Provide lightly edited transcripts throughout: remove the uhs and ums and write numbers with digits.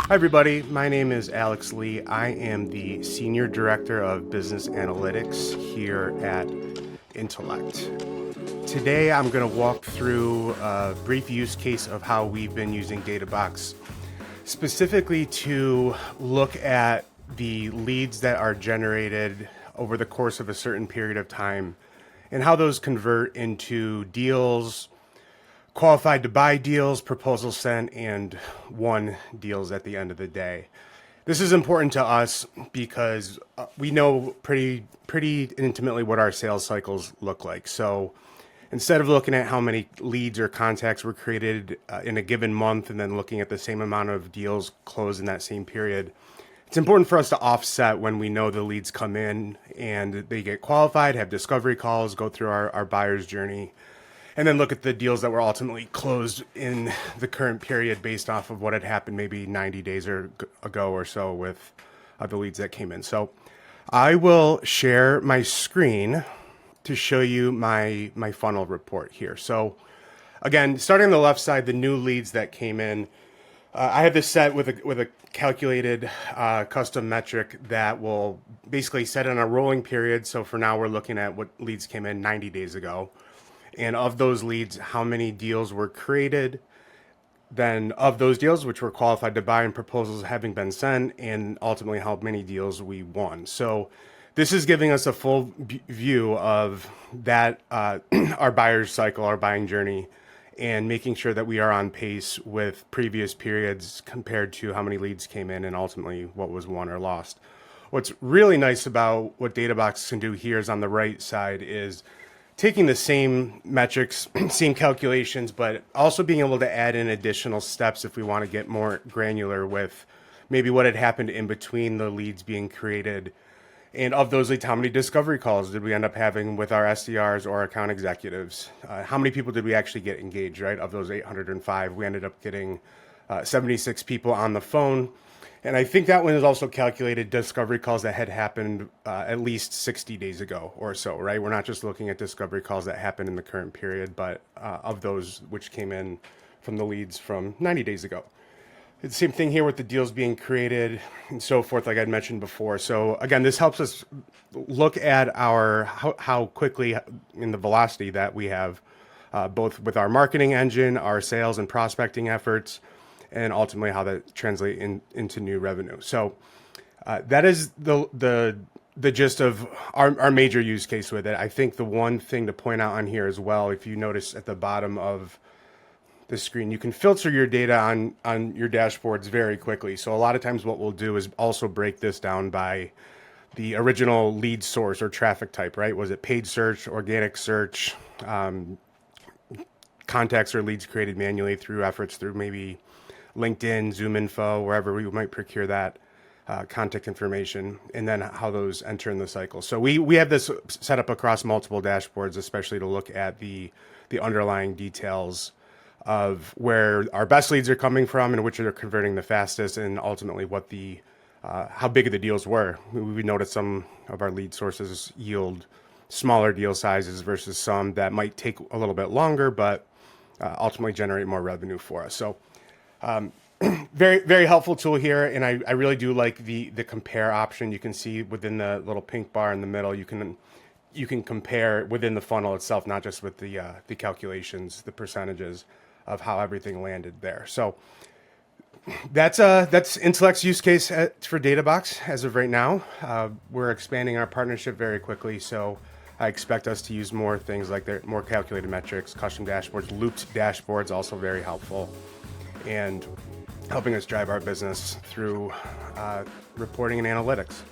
Hi everybody, my name is Alex Lee. I am the Senior Director of Business Analytics here at Intellect. Today I'm going to walk through a brief use case of how we've been using Databox, specifically to look at the leads that are generated over the course of a certain period of time and how those convert into deals, qualified to buy deals, proposals sent, and won deals at the end of the day. This is important to us because we know pretty intimately what our sales cycles look like. So instead of looking at how many leads or contacts were created in a given month and then looking at the same amount of deals closed in that same period, it's important for us to offset when we know the leads come in and they get qualified, have discovery calls, go through our buyer's journey, and then look at the deals that were ultimately closed in the current period based off of what had happened maybe 90 days ago or so with the leads that came in. So I will share my screen to show you my funnel report here. So again, starting on the left side, the new leads that came in, I have this set with a calculated custom metric that will basically set in a rolling period. So for now, we're looking at what leads came in 90 days ago. And of those leads, how many deals were created, then of those deals which were qualified to buy and proposals having been sent, and ultimately how many deals we won. So this is giving us a full view of that, our buyer's cycle, our buying journey, and making sure that we are on pace with previous periods compared to how many leads came in and ultimately what was won or lost. What's really nice about what Databox can do here is on the right side is taking the same metrics, same calculations, but also being able to add in additional steps if we want to get more granular with maybe what had happened in between the leads being created. And of those leads, how many discovery calls did we end up having with our SDRs or account executives? How many people did we actually get engaged, right? Of those 805, we ended up getting 76 people on the phone. And I think that one is also calculated discovery calls that had happened at least 60 days ago or so, right? We're not just looking at discovery calls that happened in the current period, but of those which came in from the leads from 90 days ago. It's the same thing here with the deals being created and so forth, like I'd mentioned before. So again, this helps us look at how quickly in the velocity that we have, both with our marketing engine, our sales and prospecting efforts, and ultimately how that translates into new revenue. So that is the gist of our major use case with it. I think the one thing to point out on here as well, if you notice at the bottom of the screen, you can filter your data on your dashboards very quickly. So a lot of times what we'll do is also break this down by the original lead source or traffic type, right? Was it paid search, organic search, contacts or leads created manually through efforts through maybe LinkedIn, Zoom Info, wherever we might procure that contact information, and then how those enter in the cycle. So we have this set up across multiple dashboards, especially to look at the underlying details of where our best leads are coming from and which are converting the fastest, and ultimately what how big the deals were. We noticed some of our lead sources yield smaller deal sizes versus some that might take a little bit longer, but ultimately generate more revenue for us. So very, very helpful tool here. And I really do like the compare option. You can see within the little pink bar in the middle, you can compare within the funnel itself, not just with the calculations, the percentages of how everything landed there. So that's Intellect's use case for Databox as of right now. We're expanding our partnership very quickly. So I expect us to use more things like more calculated metrics, custom dashboards, looped dashboards, also very helpful, and helping us drive our business through reporting and analytics.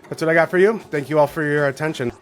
That's what I got for you. Thank you all for your attention.